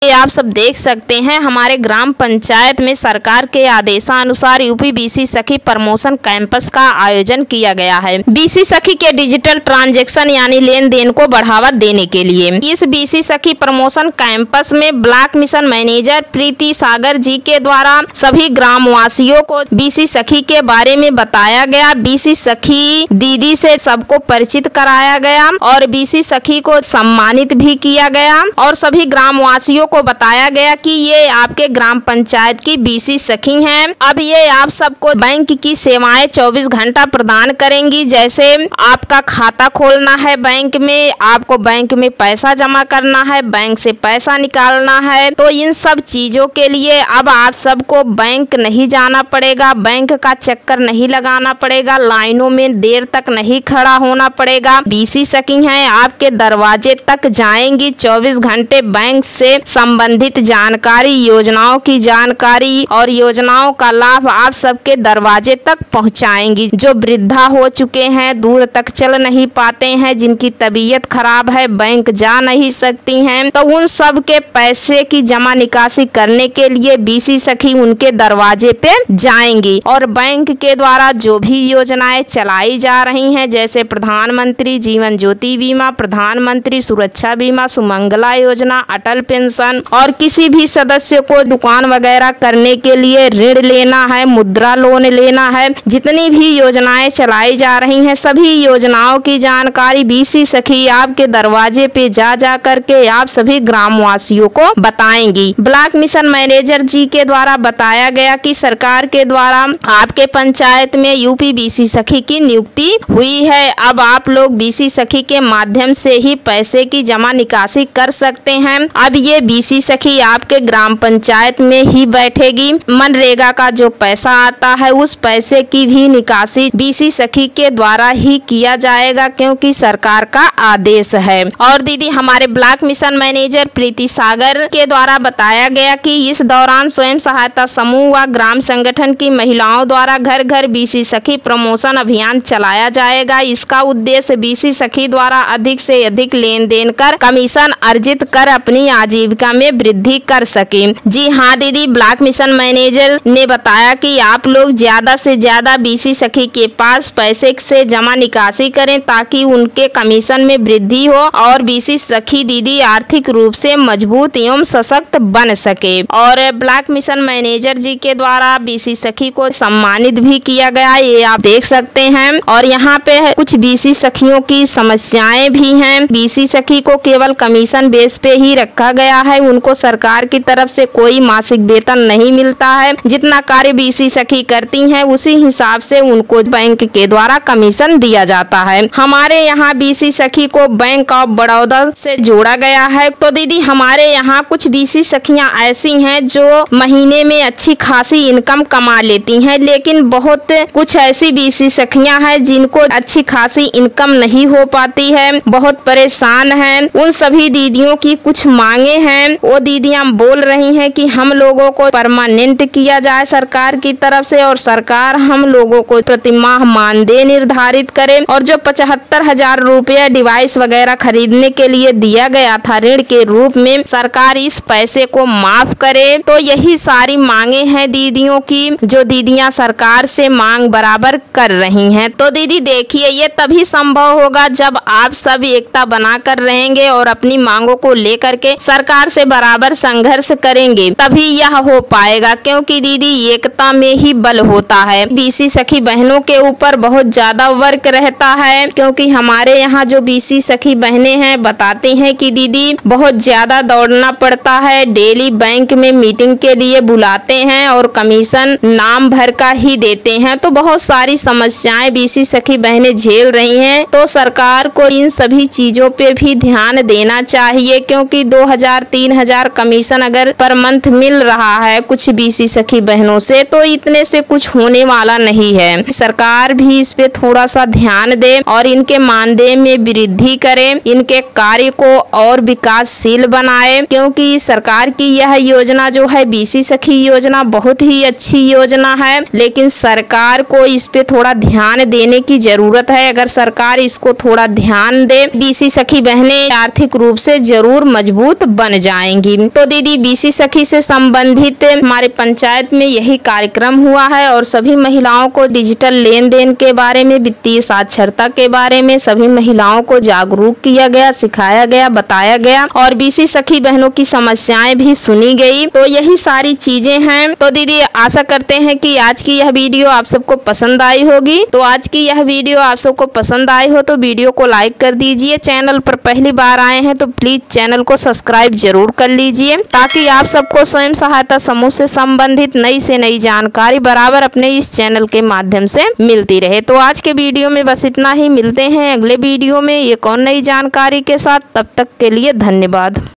आप सब देख सकते हैं हमारे ग्राम पंचायत में सरकार के आदेशानुसार यूपी बीसी सखी प्रमोशन कैंपस का आयोजन किया गया है। बीसी सखी के डिजिटल ट्रांजैक्शन यानी लेन देन को बढ़ावा देने के लिए इस बीसी सखी प्रमोशन कैंपस में ब्लॉक मिशन मैनेजर प्रीति सागर जी के द्वारा सभी ग्रामवासियों को बीसी सखी के बारे में बताया गया। बीसी सखी दीदी से सबको परिचित कराया गया और बीसी सखी को सम्मानित भी किया गया और सभी ग्रामवासियों को बताया गया कि ये आपके ग्राम पंचायत की बीसी सखी हैं। अब ये आप सबको बैंक की सेवाएं 24 घंटा प्रदान करेंगी। जैसे आपका खाता खोलना है बैंक में, आपको बैंक में पैसा जमा करना है, बैंक से पैसा निकालना है, तो इन सब चीजों के लिए अब आप सबको बैंक नहीं जाना पड़ेगा, बैंक का चक्कर नहीं लगाना पड़ेगा, लाइनों में देर तक नहीं खड़ा होना पड़ेगा। बीसी सखी हैं आपके दरवाजे तक जाएंगी। 24 घंटे बैंक से संबंधित जानकारी, योजनाओं की जानकारी और योजनाओं का लाभ आप सबके दरवाजे तक पहुंचाएंगी। जो वृद्धा हो चुके हैं, दूर तक चल नहीं पाते हैं, जिनकी तबीयत खराब है, बैंक जा नहीं सकती हैं, तो उन सब के पैसे की जमा निकासी करने के लिए बीसी सखी उनके दरवाजे पे जाएंगी। और बैंक के द्वारा जो भी योजनाएं चलाई जा रही हैं, जैसे प्रधानमंत्री जीवन ज्योति बीमा, प्रधानमंत्री सुरक्षा बीमा, सुमंगला योजना, अटल पेंशन और किसी भी सदस्य को दुकान वगैरह करने के लिए ऋण लेना है, मुद्रा लोन लेना है, जितनी भी योजनाएं चलाई जा रही हैं, सभी योजनाओं की जानकारी बीसी सखी आपके दरवाजे पे जा करके आप सभी ग्रामवासियों को बताएंगी। ब्लॉक मिशन मैनेजर जी के द्वारा बताया गया कि सरकार के द्वारा आपके पंचायत में यूपी बीसी सखी की नियुक्ति हुई है। अब आप लोग बीसी सखी के माध्यम से ही पैसे की जमा निकासी कर सकते हैं। अब ये बीसी सखी आपके ग्राम पंचायत में ही बैठेगी। मनरेगा का जो पैसा आता है उस पैसे की भी निकासी बीसी सखी के द्वारा ही किया जाएगा, क्योंकि सरकार का आदेश है। और दीदी हमारे ब्लॉक मिशन मैनेजर प्रीति सागर के द्वारा बताया गया कि इस दौरान स्वयं सहायता समूह व ग्राम संगठन की महिलाओं द्वारा घर घर बीसी सखी प्रमोशन अभियान चलाया जाएगा। इसका उद्देश्य बीसी सखी द्वारा अधिक से अधिक लेन देन कर कमीशन अर्जित कर अपनी आजीविका में वृद्धि कर सके। जी हाँ दीदी, ब्लॉक मिशन मैनेजर ने बताया कि आप लोग ज्यादा से ज्यादा बीसी सखी के पास पैसे से जमा निकासी करें ताकि उनके कमीशन में वृद्धि हो और बीसी सखी दीदी आर्थिक रूप से मजबूत एवं सशक्त बन सके। और ब्लॉक मिशन मैनेजर जी के द्वारा बीसी सखी को सम्मानित भी किया गया, ये आप देख सकते हैं। और यहाँ पे कुछ बीसी सखियों की समस्याएं भी हैं। बीसी सखी को केवल कमीशन बेस पे ही रखा गया है, उनको सरकार की तरफ से कोई मासिक वेतन नहीं मिलता है। जितना कार्य बीसी सखी करती हैं उसी हिसाब से उनको बैंक के द्वारा कमीशन दिया जाता है। हमारे यहाँ बीसी सखी को बैंक ऑफ बड़ौदा से जोड़ा गया है। तो दीदी हमारे यहाँ कुछ बीसी सखियाँ ऐसी हैं जो महीने में अच्छी खासी इनकम कमा लेती हैं, लेकिन बहुत कुछ ऐसी बीसी सखियाँ हैं जिनको अच्छी खासी इनकम नहीं हो पाती है, बहुत परेशान हैं। उन सभी दीदियों की कुछ मांगे हैं। वो दीदियां बोल रही हैं कि हम लोगों को परमानेंट किया जाए सरकार की तरफ से और सरकार हम लोगों को प्रतिमाह मानदेय निर्धारित करे और जो 75,000 रुपया डिवाइस वगैरह खरीदने के लिए दिया गया था ऋण के रूप में, सरकार इस पैसे को माफ करे। तो यही सारी मांगे हैं दीदियों की, जो दीदियां सरकार से मांग बराबर कर रही हैं। तो दीदी देखिए, ये तभी संभव होगा जब आप सब एकता बनाकर रहेंगे और अपनी मांगों को लेकर के सरकार से बराबर संघर्ष करेंगे, तभी यह हो पाएगा। क्योंकि दीदी एकता में ही बल होता है। बीसी सखी बहनों के ऊपर बहुत ज्यादा वर्क रहता है, क्योंकि हमारे यहाँ जो बीसी सखी बहनें हैं बताती हैं कि दीदी बहुत ज्यादा दौड़ना पड़ता है, डेली बैंक में मीटिंग के लिए बुलाते हैं और कमीशन नाम भर का ही देते हैं। तो बहुत सारी समस्याएं बीसी सखी बहनें झेल रही हैं। तो सरकार को इन सभी चीजों पे भी ध्यान देना चाहिए, क्योंकि 2,000-3,000 कमीशन अगर पर मंथ मिल रहा है कुछ बीसी सखी बहनों से, तो इतने से कुछ होने वाला नहीं है। सरकार भी इस पे थोड़ा सा ध्यान दे और इनके मानदेय में वृद्धि करे, इनके कार्य को और विकासशील बनाए, क्योंकि सरकार की यह योजना जो है बीसी सखी योजना बहुत ही अच्छी योजना है, लेकिन सरकार को इस पे थोड़ा ध्यान देने की जरूरत है। अगर सरकार इसको थोड़ा ध्यान दे, बीसी सखी बहनें आर्थिक रूप से जरूर मजबूत बन जाएंगी। जाएंगी। तो दीदी बीसी सखी से संबंधित हमारे पंचायत में यही कार्यक्रम हुआ है और सभी महिलाओं को डिजिटल लेन देन के बारे में, वित्तीय साक्षरता के बारे में सभी महिलाओं को जागरूक किया गया, सिखाया गया, बताया गया और बीसी सखी बहनों की समस्याएं भी सुनी गई। तो यही सारी चीजें हैं। तो दीदी आशा करते हैं कि आज की यह वीडियो आप सबको पसंद आई होगी। तो आज की यह वीडियो आप सबको पसंद आई हो तो वीडियो को लाइक कर दीजिए। चैनल पर पहली बार आए हैं तो प्लीज चैनल को सब्सक्राइब जरूर कर लीजिए, ताकि आप सबको स्वयं सहायता समूह से संबंधित नई से नई जानकारी बराबर अपने इस चैनल के माध्यम से मिलती रहे। तो आज के वीडियो में बस इतना ही। मिलते हैं अगले वीडियो में एक और नई जानकारी के साथ। तब तक के लिए धन्यवाद।